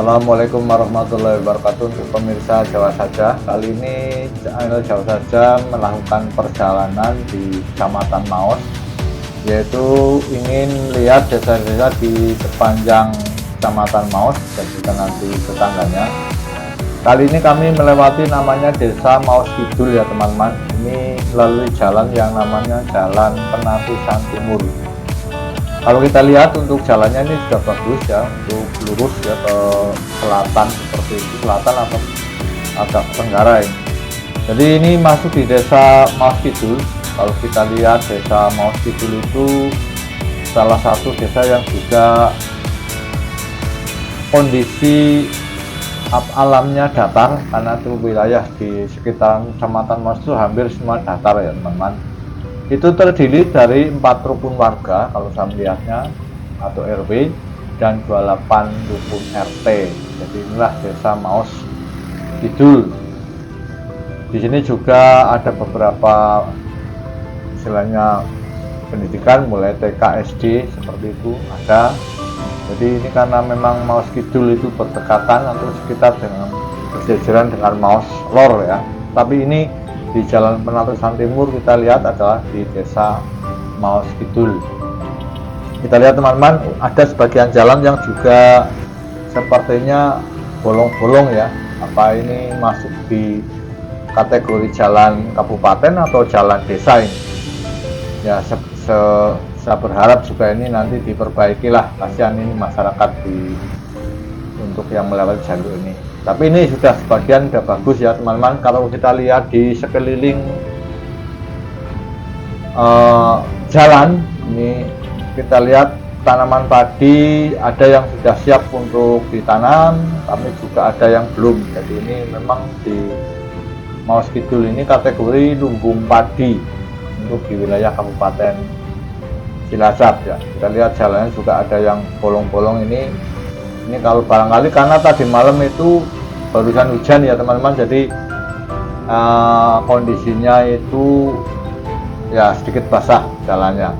Assalamualaikum warahmatullahi wabarakatuh. Untuk pemirsa Jawa Saja, kali ini channel Jawa Saja melakukan perjalanan di Kecamatan Maos, yaitu ingin lihat desa-desa di sepanjang Kecamatan Maos dan juga nanti tetangganya. Kali ini kami melewati namanya Desa Maos Kidul ya teman-teman. Ini melalui jalan yang namanya Jalan Penatusan Timur. Kalau kita lihat untuk jalannya ini sudah bagus ya, untuk lurus ya ke selatan seperti itu, selatan atau agak tenggara ini. Jadi ini masuk di Desa Maos Kidul. Kalau kita lihat Desa Maos Kidul itu salah satu desa yang juga kondisi alamnya datar, karena itu wilayah di sekitar Kecamatan Maos itu hampir semua datar ya teman-teman. Itu terdiri dari 4 rukun warga kalau saya melihatnya, atau RW, dan 28 rukun RT. Jadi inilah Desa Maos Kidul. Di sini juga ada beberapa istilahnya pendidikan mulai TK SD seperti itu ada. Jadi ini karena memang Maos Kidul itu berdekatan atau sekitar dengan berjejeran dengan Maos Lor ya. Tapi ini di Jalan Penatusan Timur kita lihat adalah di Desa Maos Kidul. Kita lihat teman-teman, ada sebagian jalan yang juga sepertinya bolong-bolong ya. Apa ini masuk di kategori jalan kabupaten atau jalan desa ini? Ya, saya berharap juga ini nanti diperbaiki lah. Kasihan ini masyarakat untuk yang melewati jalur ini. Tapi ini sudah sebagian sudah bagus ya teman-teman. Kalau kita lihat di sekeliling jalan ini, kita lihat tanaman padi ada yang sudah siap untuk ditanam, tapi juga ada yang belum. Jadi ini memang di Maos Kidul ini kategori lumbung padi untuk di wilayah Kabupaten Cilacap ya. Kita lihat jalannya juga ada yang bolong-bolong ini. Ini kalau barangkali karena tadi malam itu barusan hujan ya teman-teman, jadi kondisinya itu ya sedikit basah jalannya.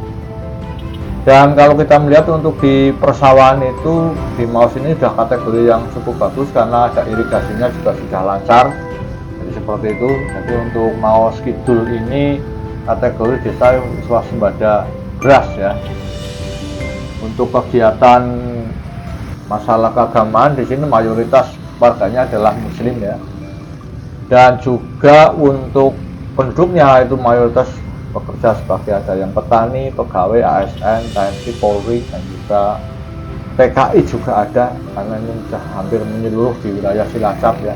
Dan kalau kita melihat untuk di persawahan itu di Maos ini sudah kategori yang cukup bagus karena ada irigasinya juga sudah lancar. Jadi seperti itu. Jadi untuk Maos Kidul ini kategori desa swasembada beras ya. Untuk kegiatan masalah keagamaan di sini mayoritas warganya adalah Muslim ya, dan juga untuk penduduknya itu mayoritas bekerja sebagai ada yang petani, pegawai ASN, TNI, Polri, dan juga TKI juga ada, karena ini sudah hampir menyeluruh di wilayah Cilacap ya.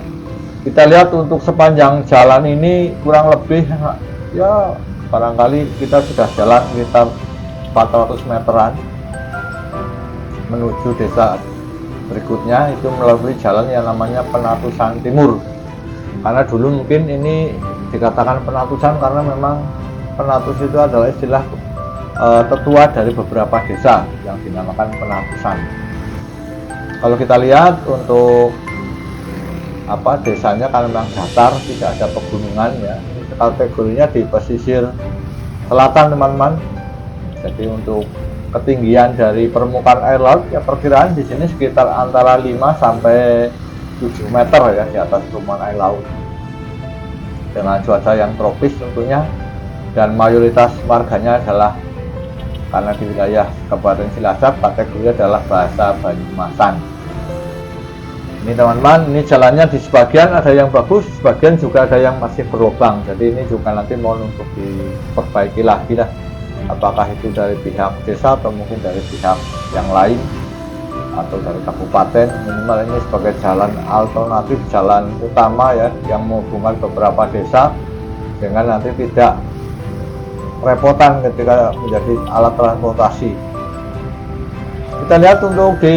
Kita lihat untuk sepanjang jalan ini kurang lebih ya barangkali kita sudah jalan sekitar 400 meteran menuju desa berikutnya, itu melalui jalan yang namanya Penatusan Timur. Karena dulu mungkin ini dikatakan penatusan karena memang penatus itu adalah istilah tetua dari beberapa desa yang dinamakan penatusan. Kalau kita lihat untuk desanya karena memang datar, tidak ada pegunungan ya. Ini kategorinya di pesisir selatan teman-teman. Jadi untuk ketinggian dari permukaan air laut ya perkiraan di sini sekitar antara 5 sampai 7 meter ya di atas permukaan air laut. Dengan cuaca yang tropis tentunya, dan mayoritas warganya adalah karena di wilayah Kabupaten Cilacap kategorinya adalah bahasa Banyumasan. Ini teman-teman, ini jalannya di sebagian ada yang bagus, sebagian juga ada yang masih berlubang. Jadi ini juga nanti mohon untuk diperbaiki lagi lah. Apakah itu dari pihak desa atau mungkin dari pihak yang lain atau dari kabupaten. Minimal ini sebagai jalan alternatif, jalan utama ya yang menghubungkan beberapa desa, dengan nanti tidak repotan ketika menjadi alat transportasi. Kita lihat untuk di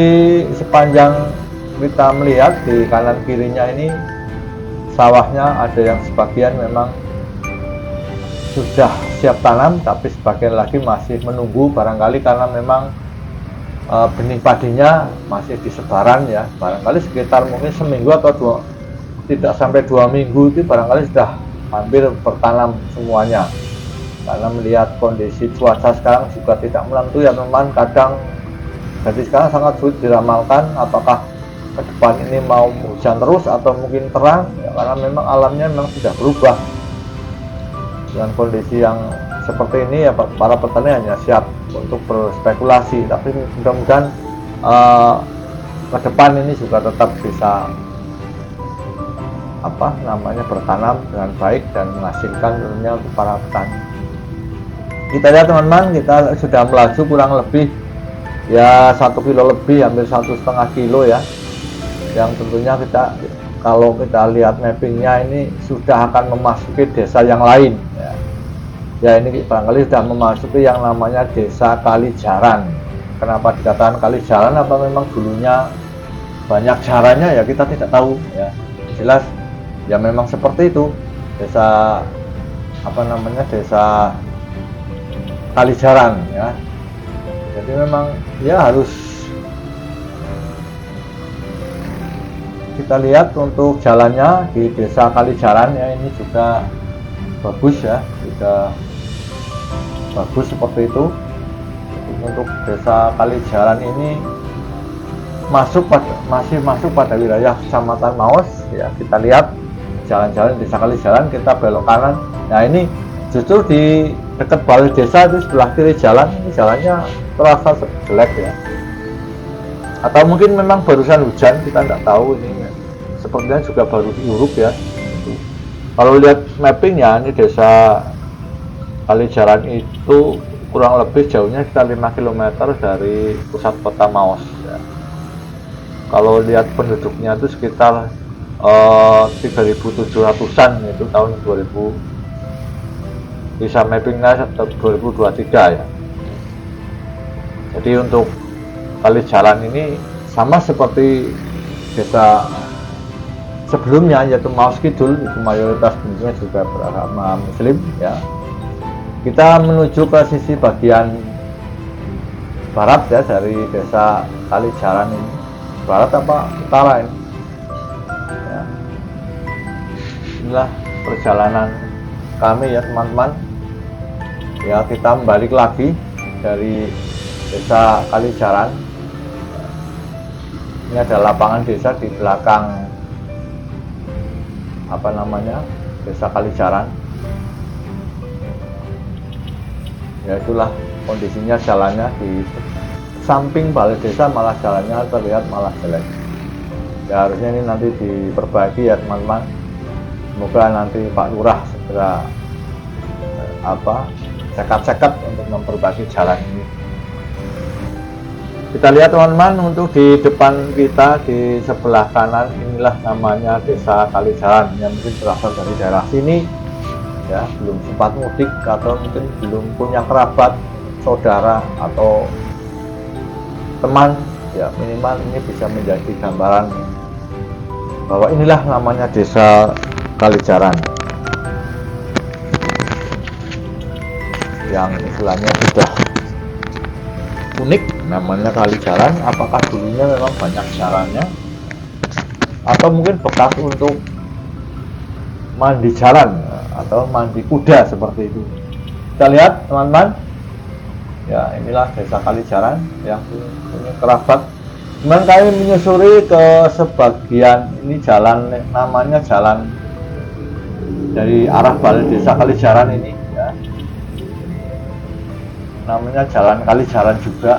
sepanjang kita melihat di kanan kirinya ini sawahnya ada yang sebagian memang sudah siap tanam, tapi sebagian lagi masih menunggu, barangkali karena memang benih padinya masih di sebaran ya, barangkali sekitar mungkin seminggu atau tidak sampai 2 minggu itu barangkali sudah hampir bertanam semuanya. Karena melihat kondisi cuaca sekarang juga tidak menentu ya teman-teman, kadang jadi sekarang sangat sulit diramalkan apakah ke depan ini mau hujan terus atau mungkin terang ya, karena memang alamnya memang sudah berubah. Dengan kondisi yang seperti ini ya, para petani hanya siap untuk berspekulasi, tapi mudah-mudahan ke depan ini juga tetap bisa bertanam dengan baik dan menghasilkan tentunya untuk para petani. Kita lihat teman-teman, kita sudah melaju kurang lebih ya 1 kilo lebih, hampir 1,5 kilo ya, yang tentunya kita, kalau kita lihat mappingnya ini sudah akan memasuki desa yang lain ya. Ya ini barangkali sudah memasuki yang namanya desa Kalijaran. Kenapa dikatakan Kalijaran? Apa memang dulunya banyak jarannya ya, kita tidak tahu ya. Jelas ya memang seperti itu, desa desa Kalijaran ya. Jadi memang ya harus kita lihat untuk jalannya di desa Kalijaran ya, ini juga bagus ya, juga bagus seperti itu. Untuk desa Kalijaran ini masih masuk pada wilayah Kecamatan Maos ya. Kita lihat jalan-jalan desa Kalijaran, kita belok kanan. Nah ini justru di dekat balai desa itu sebelah kiri jalan, ini jalannya terasa jelek ya. Atau mungkin memang barusan hujan, kita tidak tahu, ini sepertinya juga baru diuruk ya. Kalau lihat mappingnya, ini desa Kalijaran itu kurang lebih jauhnya sekitar 5 km dari pusat kota Maos ya. Kalau lihat penduduknya itu sekitar 3.700-an itu tahun 2000, bisa mappingnya 2023 ya. Jadi untuk Kalijaran ini sama seperti desa sebelumnya, yaitu Maos Kidul, itu mayoritas penduduknya juga beragama Muslim ya. Kita menuju ke sisi bagian barat ya dari desa Kalijaran ini. Barat apa utara ini ya. Inilah perjalanan kami ya teman-teman ya. Kita balik lagi dari desa Kalijaran. Ini ada lapangan desa di belakang desa Kalijaran ya. Itulah kondisinya, jalannya di samping balai desa malah jalannya terlihat malah jelek ya. Harusnya ini nanti diperbaiki ya teman-teman. Semoga nanti Pak Lurah segera cekat-cekat untuk memperbaiki jalan ini. Kita lihat teman-teman, untuk di depan kita di sebelah kanan inilah namanya desa Kalijaran, yang mungkin berasal dari daerah sini ya, belum sempat mudik atau mungkin belum punya kerabat, saudara atau teman ya, minimal ini bisa menjadi gambaran bahwa inilah namanya desa Kalijaran yang istilahnya sudah unik, namanya Kalijaran. Apakah dulunya memang banyak jalannya atau mungkin bekas untuk mandi jalan atau mandi kuda seperti itu. Kita lihat teman-teman ya, inilah desa Kalijaran yang punya kerabat. Kemudian kami menyusuri ke sebagian ini jalan, namanya jalan dari arah balai desa Kalijaran ini ya, namanya jalan Kalijaran juga.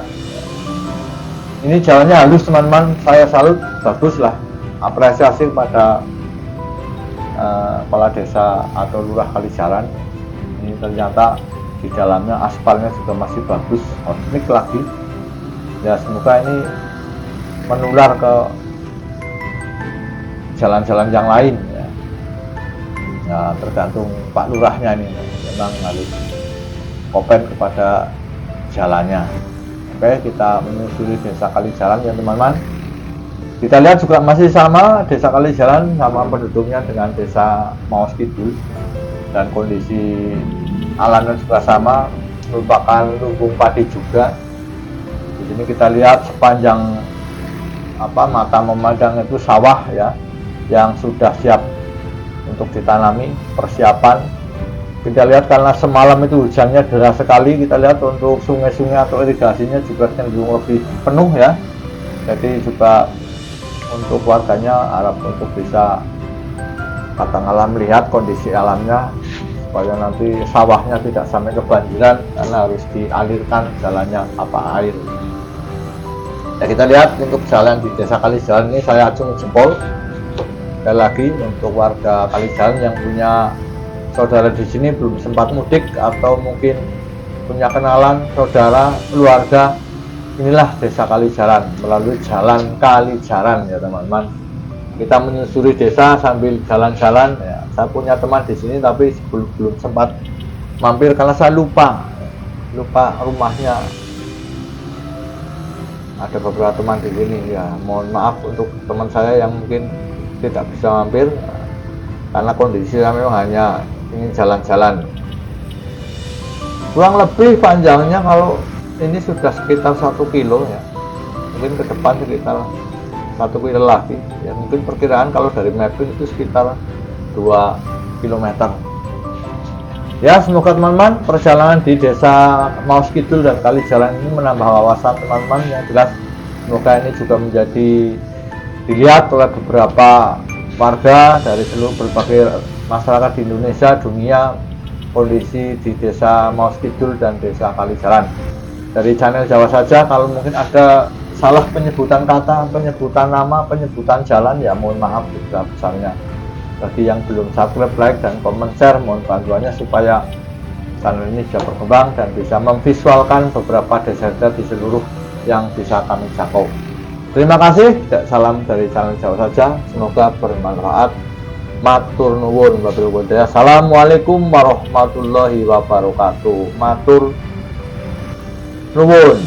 Ini jalannya halus teman-teman, saya salut, bagus lah, apresiasi kepada kepala desa atau lurah Kalijaran. Ini ternyata di dalamnya aspalnya juga masih bagus, unik lagi ya. Semoga ini menular ke jalan-jalan yang lain ya. Ya tergantung Pak Lurahnya ini, memang harus komen kepada jalannya. Oke, kita menyusuri desa Kalijaran ya teman-teman. Kita lihat juga masih sama, desa Kalijaran sama penduduknya dengan desa Maos Kidul, dan kondisi alamnya juga sama, merupakan lumbung padi juga. Di sini kita lihat sepanjang mata memandang itu sawah ya, yang sudah siap untuk ditanami, persiapan. Kita lihat karena semalam itu hujannya deras sekali, kita lihat untuk sungai-sungai atau irigasinya juga cenderung lebih penuh ya. Jadi juga untuk warganya harap untuk bisa katakanlah melihat kondisi alamnya supaya nanti sawahnya tidak sampai kebanjiran karena harus dialirkan jalannya apa air. Ya, kita lihat untuk jalan di Desa Kalijaran ini saya acung jempol. Sekali lagi untuk warga Kalijaran yang punya saudara di sini belum sempat mudik atau mungkin punya kenalan saudara keluarga, inilah Desa Kalijaran melalui Jalan Kalijaran ya teman-teman. Kita menyusuri desa sambil jalan-jalan ya. Saya punya teman di sini tapi belum sempat mampir karena saya lupa rumahnya. Ada beberapa teman di sini ya, mohon maaf untuk teman saya yang mungkin tidak bisa mampir karena kondisi saya memang hanya ingin jalan-jalan. Kurang lebih panjangnya kalau ini sudah sekitar 1 kilo ya, mungkin ke depan sekitar 1 kilo lagi ya, mungkin perkiraan kalau dari mapping itu sekitar 2 km ya. Semoga teman-teman perjalanan di Desa Maus Kidul dan Kalijaran ini menambah wawasan teman-teman. Yang jelas semoga ini juga menjadi dilihat oleh beberapa warga dari seluruh berbagai masyarakat di Indonesia, dunia, kondisi di Desa Maus Kidul dan Desa Kalijaran. Dari channel Jawa Saja, kalau mungkin ada salah penyebutan kata, penyebutan nama, penyebutan jalan ya mohon maaf besar-besarnya. Bagi yang belum subscribe, like, dan komen, share, mohon bantuannya supaya channel ini bisa berkembang dan bisa memvisualkan beberapa desa-desa di seluruh yang bisa kami jangkau. Terima kasih, salam dari channel Jawa Saja, semoga bermanfaat. Matur nuwun wabillahi taufiq. Assalamualaikum warahmatullahi wabarakatuh. Matur nuwun.